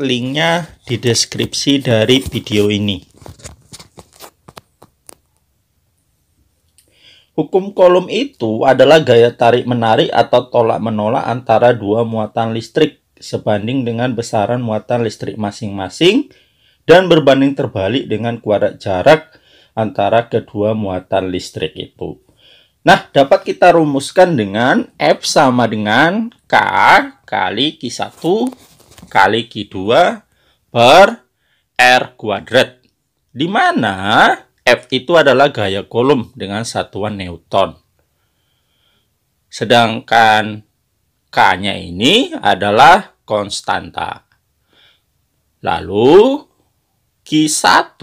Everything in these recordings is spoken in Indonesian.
linknya di deskripsi dari video ini. Hukum Coulomb itu adalah gaya tarik-menarik atau tolak-menolak antara dua muatan listrik sebanding dengan besaran muatan listrik masing-masing dan berbanding terbalik dengan kuadrat jarak antara kedua muatan listrik itu. Nah, dapat kita rumuskan dengan F sama dengan K kali Q1 kali Q2 per R kuadrat. Di mana F itu adalah gaya Coulomb dengan satuan Newton. Sedangkan K-nya ini adalah konstanta. Lalu Q1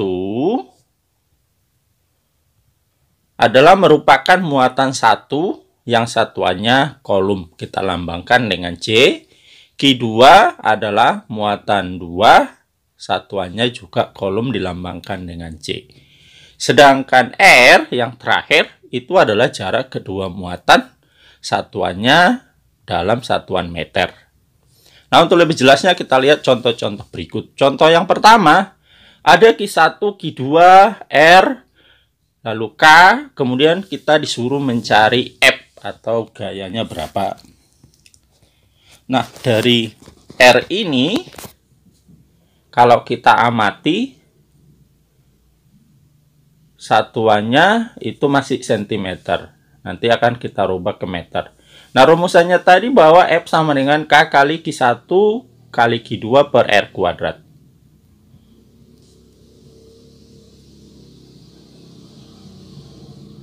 adalah merupakan muatan satu yang satuannya Coulomb. Kita lambangkan dengan C. Q2 adalah muatan 2, satuannya juga Coulomb dilambangkan dengan C. Sedangkan R yang terakhir itu adalah jarak kedua muatan, satuannya dalam satuan meter. Nah, untuk lebih jelasnya kita lihat contoh-contoh berikut. Contoh yang pertama, ada Q1, Q2, R, lalu K, kemudian kita disuruh mencari F atau gayanya berapa. Nah, dari R ini, kalau kita amati, satuannya itu masih cm. Nanti akan kita rubah ke meter. Nah, rumusannya tadi bahwa F sama dengan K kali Q1 kali Q2 per R kuadrat.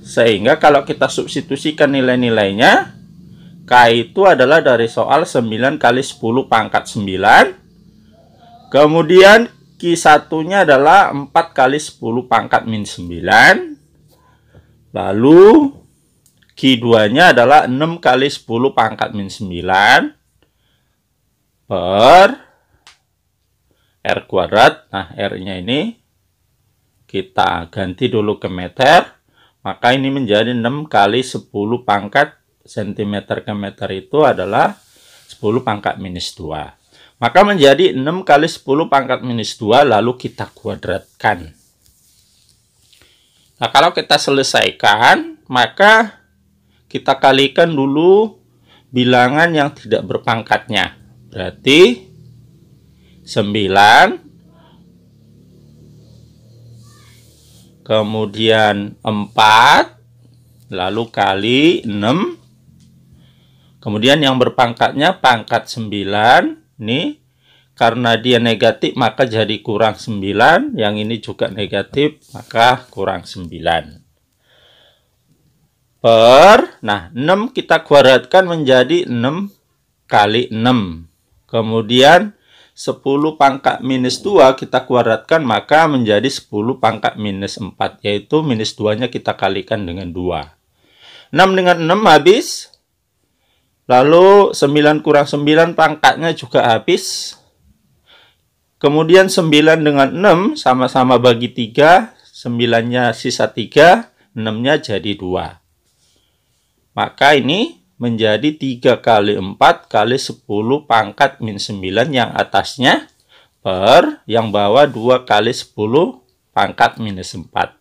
Sehingga kalau kita substitusikan nilai-nilainya, K itu adalah dari soal 9 kali 10 pangkat 9. Kemudian Q1-nya adalah 4 kali 10 pangkat min 9. Lalu Q2-nya adalah 6 kali 10 pangkat min 9 per R kuadrat. Nah, R-nya ini kita ganti dulu ke meter. Maka ini menjadi 6 kali 10 pangkat cm ke meter itu adalah 10 pangkat minus 2. Maka menjadi 6 kali 10 pangkat minus 2, lalu kita kuadratkan. Nah, kalau kita selesaikan, maka kita kalikan dulu bilangan yang tidak berpangkatnya. Berarti 9. Kemudian 4, lalu kali 6. Kemudian yang berpangkatnya pangkat 9. Ini karena dia negatif maka jadi kurang 9. Yang ini juga negatif maka kurang 9. Nah, 6 kita kuadratkan menjadi 6 kali 6. Kemudian 10 pangkat minus 2 kita kuadratkan maka menjadi 10 pangkat minus 4. Yaitu minus 2-nya kita kalikan dengan 2. 6 dengan 6 habis. Lalu 9 kurang 9 pangkatnya juga habis. Kemudian 9 dengan 6 sama-sama bagi 3. 9-nya sisa 3. 6-nya jadi 2. Maka ini menjadi 3 kali 4 kali 10 pangkat min 9 yang atasnya per yang bawah 2 kali 10 pangkat minus 4.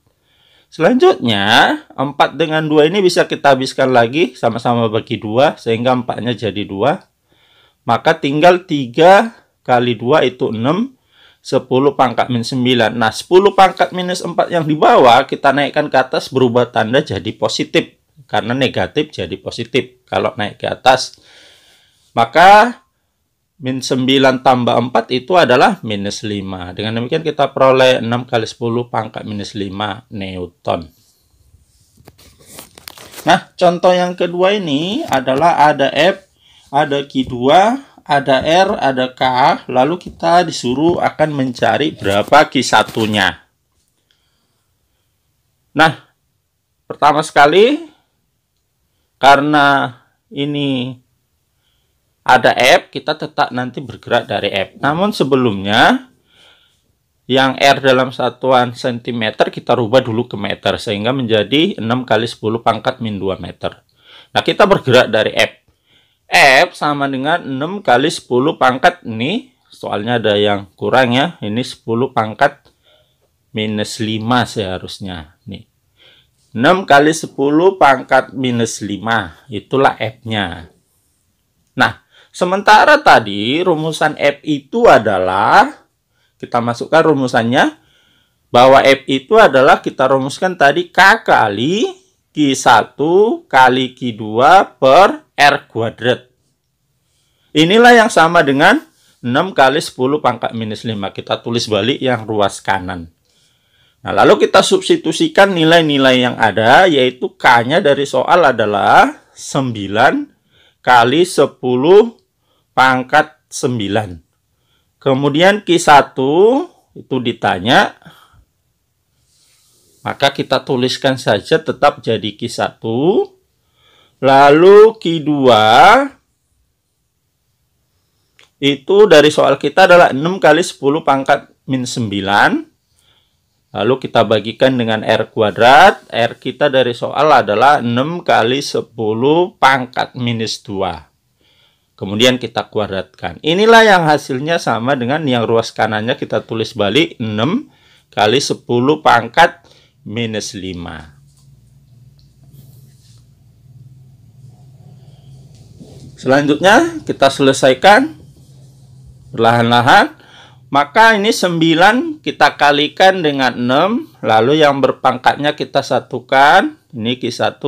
Selanjutnya 4 dengan 2 ini bisa kita habiskan lagi sama-sama bagi 2 sehingga 4-nya jadi 2. Maka tinggal 3 kali 2 itu 6. 10 pangkat min 9. Nah, 10 pangkat minus 4 yang di bawah kita naikkan ke atas berubah tanda jadi positif. Karena negatif jadi positif kalau naik ke atas. Maka min 9 tambah 4 itu adalah minus 5. Dengan demikian kita peroleh 6 kali 10 pangkat minus 5 Newton. Nah, contoh yang kedua ini adalah ada F, ada Q2, ada R, ada K. Lalu kita disuruh akan mencari berapa Q1-nya. Nah, pertama sekali karena ini ada F, kita tetap nanti bergerak dari F. Namun sebelumnya, yang R dalam satuan cm kita rubah dulu ke meter. Sehingga menjadi 6 kali 10 pangkat min 2 meter. Nah, kita bergerak dari F. F sama dengan 6 kali 10 pangkat ini soalnya ada yang kurang ya. Ini 10 pangkat minus 5 seharusnya. Nih. 6 kali 10 pangkat minus 5. Itulah F-nya. Nah, sementara tadi rumusan F itu adalah, kita masukkan rumusannya, bahwa F itu adalah kita rumuskan tadi K kali Q1 kali Q2 per R kuadrat. Inilah yang sama dengan 6 kali 10 pangkat minus 5. Kita tulis balik yang ruas kanan. Nah, lalu kita substitusikan nilai-nilai yang ada, yaitu K-nya dari soal adalah 9 kali 10 pangkat 9. Kemudian Q1 itu ditanya, maka kita tuliskan saja tetap jadi Q1. Lalu Q2 itu dari soal kita adalah 6 kali 10 pangkat min 9. Lalu kita bagikan dengan R kuadrat. R kita dari soal adalah 6 kali 10 pangkat minus 2. Kemudian kita kuadratkan. Inilah yang hasilnya sama dengan yang ruas kanannya kita tulis balik 6 kali 10 pangkat minus 5. Selanjutnya kita selesaikan perlahan-lahan. Maka ini 9 kita kalikan dengan 6. Lalu yang berpangkatnya kita satukan. Ini Q1.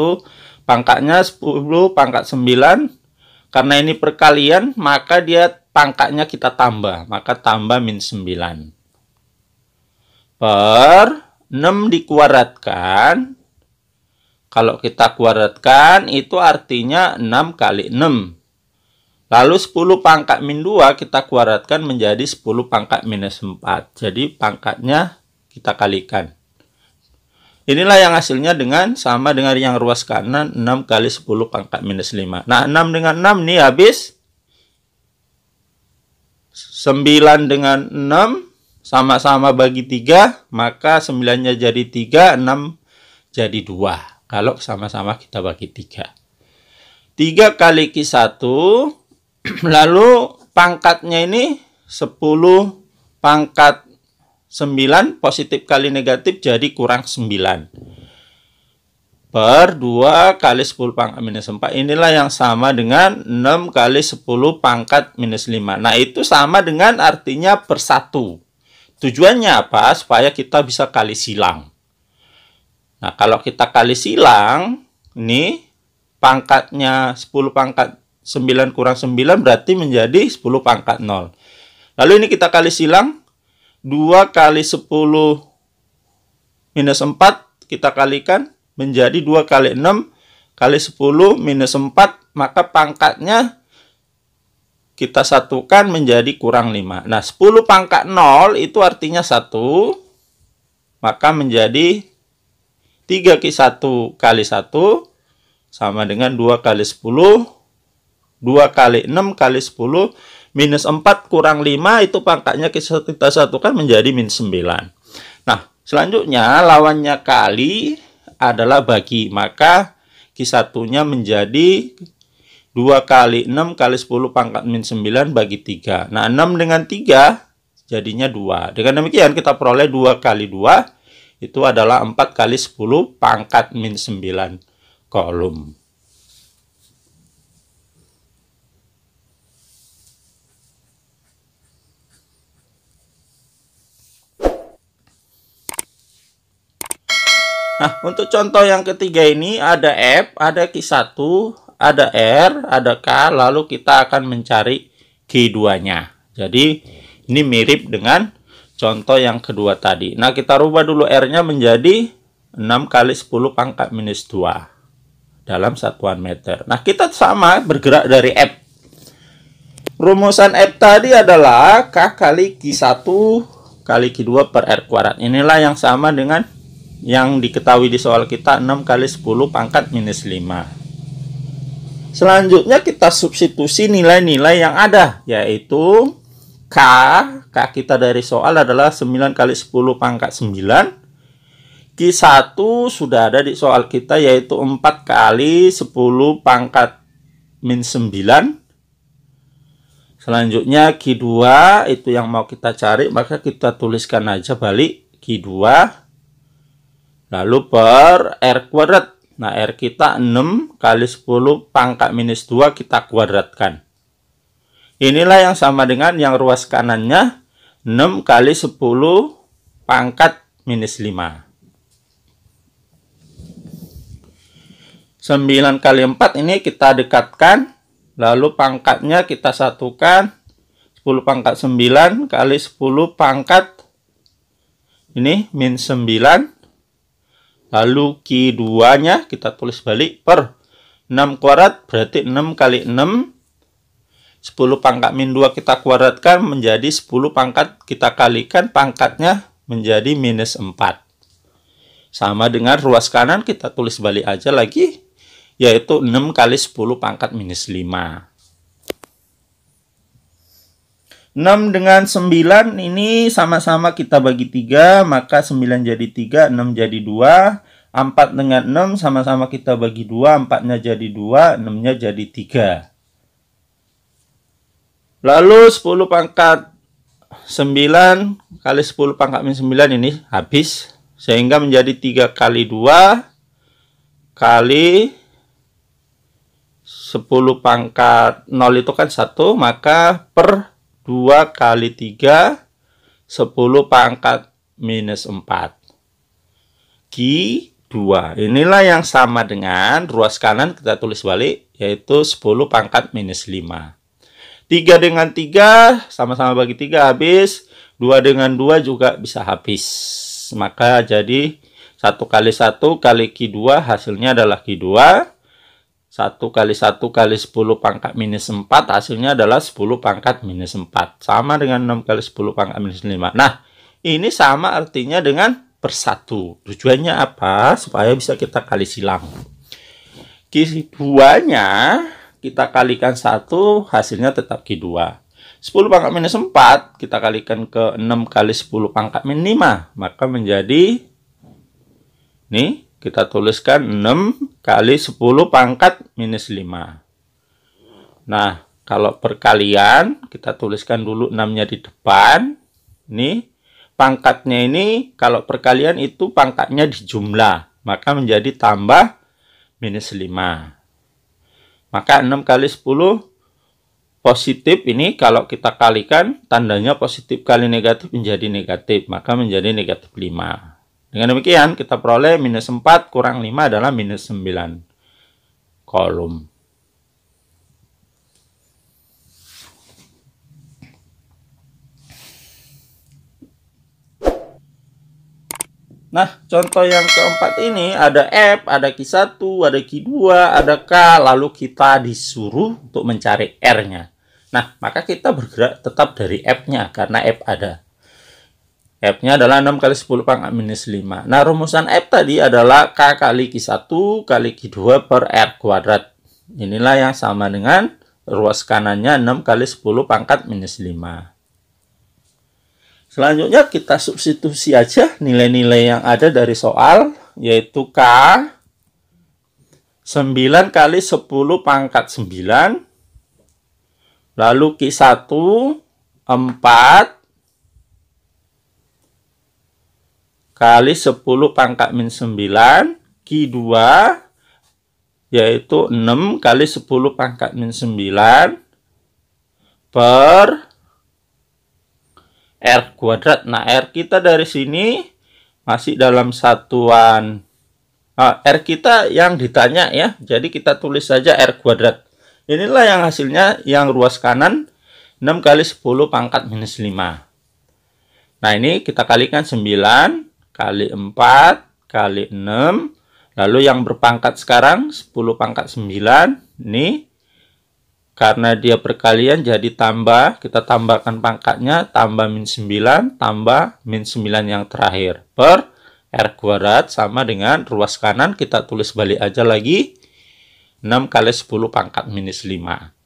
Pangkatnya 10 pangkat 9. Karena ini perkalian, maka dia pangkatnya kita tambah. Maka tambah min 9. Per 6 dikuadratkan. Kalau kita kuadratkan, itu artinya 6 kali 6. Lalu 10 pangkat min 2 kita kuadratkan menjadi 10 pangkat minus 4. Jadi pangkatnya kita kalikan. Inilah yang hasilnya sama dengan yang ruas kanan 6 kali 10 pangkat minus 5. Nah, 6 dengan 6 nih habis. 9 dengan 6 sama-sama bagi 3. Maka 9-nya jadi 3, 6 jadi 2. Kalau sama-sama kita bagi 3. 3 kali Q1. Lalu pangkatnya ini 10 pangkat 9 positif kali negatif jadi kurang 9. Per 2 kali 10 pangkat minus 4. Inilah yang sama dengan 6 kali 10 pangkat minus 5. Nah, itu sama dengan artinya per 1. Tujuannya apa? Supaya kita bisa kali silang. Nah, kalau kita kali silang, ini pangkatnya 10 pangkat 9 kurang 9 berarti menjadi 10 pangkat 0. Lalu ini kita kali silang. 2 kali 10 minus 4 kita kalikan menjadi 2 kali 6 kali 10 minus 4. Maka pangkatnya kita satukan menjadi kurang 5. Nah, 10 pangkat 0 itu artinya 1. Maka menjadi 3Q1 kali 1 sama dengan 2 kali 10. 2 kali 6 kali 10 minus 4 kurang 5 itu pangkatnya kita satukan menjadi min 9. Nah, selanjutnya lawannya kali adalah bagi. Maka Q1-nya menjadi 2 kali 6 kali 10 pangkat min 9 bagi 3. Nah, 6 dengan 3 jadinya 2. Dengan demikian kita peroleh 2 kali 2 itu adalah 4 kali 10 pangkat min 9 kolom. Nah, untuk contoh yang ketiga ini ada F, ada Q1, ada R, ada K, lalu kita akan mencari Q2-nya. Jadi, ini mirip dengan contoh yang kedua tadi. Nah, kita rubah dulu R-nya menjadi 6 kali 10 pangkat minus 2 dalam satuan meter. Nah, kita sama bergerak dari F. Rumusan F tadi adalah K kali Q1 kali Q2 per R kuadrat. Inilah yang sama dengan yang diketahui di soal kita 6 kali 10 pangkat minus 5. Selanjutnya kita substitusi nilai-nilai yang ada, yaitu K kita dari soal adalah 9 kali 10 pangkat 9. Q1 sudah ada di soal kita, yaitu 4 kali 10 pangkat min 9. Selanjutnya Q2 itu yang mau kita cari, maka kita tuliskan aja balik Q2 lalu per R kuadrat. Nah, R kita 6 kali 10 pangkat minus 2 kita kuadratkan. Inilah yang sama dengan yang ruas kanannya 6 kali 10 pangkat minus 5. 9 kali 4 ini kita dekatkan, lalu pangkatnya kita satukan. 10 pangkat 9 kali 10 pangkat ini min 9. Lalu Q2-nya kita tulis balik per 6 kuadrat, berarti 6 kali 6. 10 pangkat min 2 kita kuadratkan menjadi 10 pangkat kita kalikan pangkatnya menjadi minus 4. Sama dengan ruas kanan kita tulis balik aja lagi, yaitu 6 kali 10 pangkat minus 5. 6 dengan 9 ini sama-sama kita bagi 3, maka 9 jadi 3, 6 jadi 2. 4 dengan 6 sama-sama kita bagi 2, 4-nya jadi 2, 6-nya jadi 3. Lalu 10 pangkat 9 kali 10 pangkat min 9 ini habis, sehingga menjadi 3 kali 2 kali 10 pangkat 0 itu kan 1, maka per 2 kali 3, 10 pangkat minus 4. Q2. Inilah yang sama dengan ruas kanan kita tulis balik, yaitu 10 pangkat minus 5. 3 dengan 3, sama-sama bagi 3 habis. 2 dengan 2 juga bisa habis. Maka jadi 1 kali 1 kali Q2 hasilnya adalah Q2. 1 kali 1 kali 10 pangkat minus 4 hasilnya adalah 10 pangkat minus 4. Sama dengan 6 kali 10 pangkat minus 5. Nah, ini sama artinya dengan per 1. Tujuannya apa? Supaya bisa kita kali silang. Q2-nya kita kalikan 1, hasilnya tetap Q2. 10 pangkat minus 4 kita kalikan ke 6 kali 10 pangkat min 5. Maka menjadi, nih, kita tuliskan 6 kali 10 pangkat minus 5. Nah, kalau perkalian, kita tuliskan dulu 6-nya di depan. Ini, pangkatnya ini, kalau perkalian itu pangkatnya di jumlah. Maka menjadi tambah minus 5. Maka 6 kali 10 positif ini, kalau kita kalikan, tandanya positif kali negatif menjadi negatif. Maka menjadi negatif 5. Dengan demikian, kita peroleh minus 4 kurang 5 adalah minus 9 kolom. Nah, contoh yang keempat ini ada F, ada Q1, ada Q2, ada K, lalu kita disuruh untuk mencari R-nya. Nah, maka kita bergerak tetap dari F-nya, karena F ada. F-nya adalah 6 kali 10 pangkat minus 5. Nah, rumusan F tadi adalah K kali Q1 kali Q2 per R kuadrat. Inilah yang sama dengan ruas kanannya 6 kali 10 pangkat minus 5. Selanjutnya kita substitusi aja nilai-nilai yang ada dari soal, yaitu K 9 kali 10 pangkat 9. Lalu Q1 4 kali 10 pangkat min 9, Q2 yaitu 6 kali 10 pangkat min 9 per R kuadrat. Nah, R kita dari sini masih dalam satuan R kita yang ditanya ya, jadi kita tulis saja R kuadrat. Inilah yang hasilnya yang ruas kanan 6 kali 10 pangkat minus 5. Nah, ini kita kalikan 9 kali 4 kali 6, lalu yang berpangkat sekarang 10 pangkat 9, ini karena dia perkalian jadi tambah, kita tambahkan pangkatnya, tambah min 9, tambah min 9 yang terakhir, per R kuadrat sama dengan ruas kanan, kita tulis balik aja lagi, 6 kali 10 pangkat minus 5.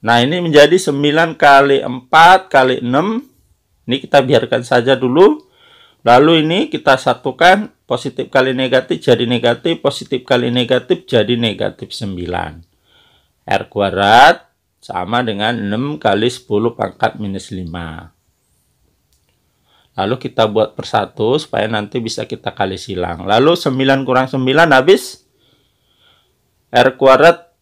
Nah, ini menjadi 9 kali 4 kali 6. Ini kita biarkan saja dulu. Lalu ini kita satukan positif kali negatif jadi negatif, positif kali negatif jadi negatif 9. R kuadrat sama dengan 6 kali 10 pangkat minus 5. Lalu kita buat persatu supaya nanti bisa kita kali silang. Lalu 9 kurang 9 habis R kuadrat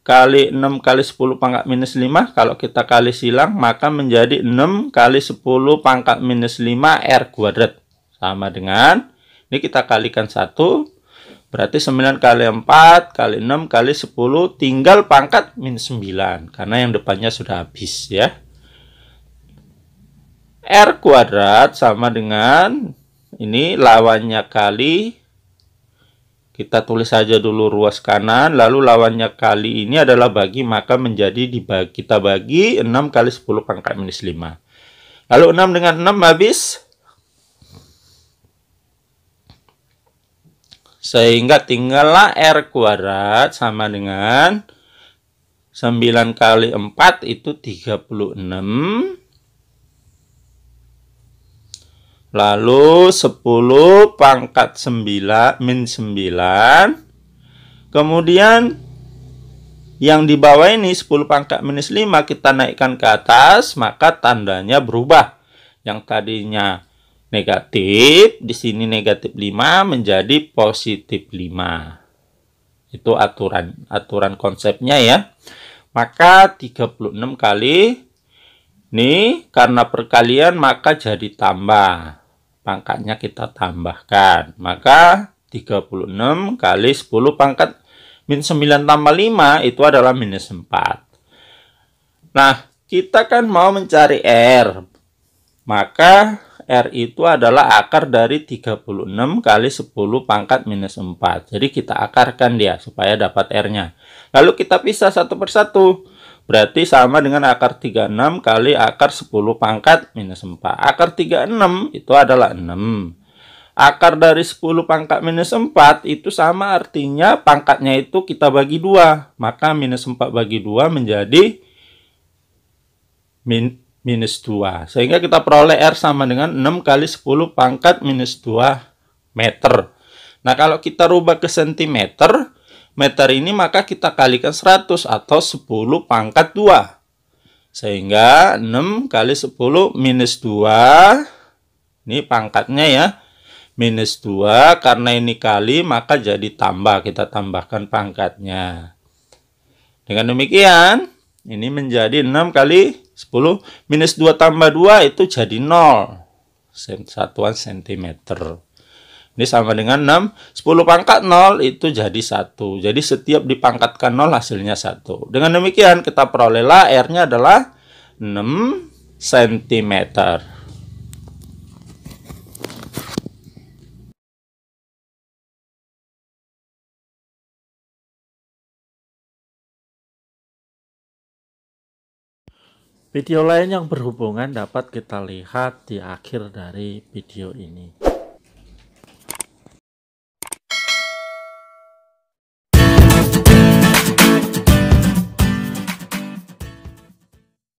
kali 6 kali 10 pangkat minus 5. Kalau kita kali silang maka menjadi 6 kali 10 pangkat minus 5 R kuadrat. Sama dengan, ini kita kalikan 1. Berarti 9 kali 4 kali 6 kali 10 tinggal pangkat minus 9. Karena yang depannya sudah habis ya. R kuadrat sama dengan, ini lawannya kali, kita tulis saja dulu ruas kanan, lalu lawannya kali ini adalah bagi, maka menjadi kita bagi 6 kali 10 pangkat minus 5. Lalu 6 dengan 6 habis. Sehingga tinggallah R kuadrat sama dengan 9 kali 4 itu 36. Lalu 10 pangkat 9 min 9. Kemudian yang di bawah ini 10 pangkat minus 5 kita naikkan ke atas, maka tandanya berubah. Yang tadinya negatif, di sini negatif 5 menjadi positif 5. Itu aturan konsepnya ya. Maka 36 kali ini karena perkalian maka jadi tambah. Pangkatnya kita tambahkan. Maka 36 kali 10 pangkat min 9 tambah 5 itu adalah minus 4. Nah, kita kan mau mencari R. Maka R itu adalah akar dari 36 kali 10 pangkat minus 4. Jadi kita akarkan dia supaya dapat R-nya. Lalu kita pisah satu persatu. Berarti sama dengan akar 36 kali akar 10 pangkat minus 4. Akar 36 itu adalah 6. Akar dari 10 pangkat minus 4 itu sama artinya pangkatnya itu kita bagi 2. Maka minus 4 bagi 2 menjadi minus 2. Sehingga kita peroleh R sama dengan 6 kali 10 pangkat minus 2 meter. Nah kalau kita rubah ke sentimeter, meter ini maka kita kalikan 100 atau 10 pangkat 2. Sehingga 6 kali 10 minus 2. Ini pangkatnya ya. Minus 2. Karena ini kali maka jadi tambah. Kita tambahkan pangkatnya. Dengan demikian, ini menjadi 6 kali 10. Minus 2 tambah 2 itu jadi 0. Satuan sentimeter. Ini sama dengan 6. 10 pangkat 0 itu jadi 1. Jadi setiap dipangkatkan 0 hasilnya 1. Dengan demikian kita perolehlah R-nya adalah 6 cm. Video lain yang berhubungan dapat kita lihat di akhir dari video ini.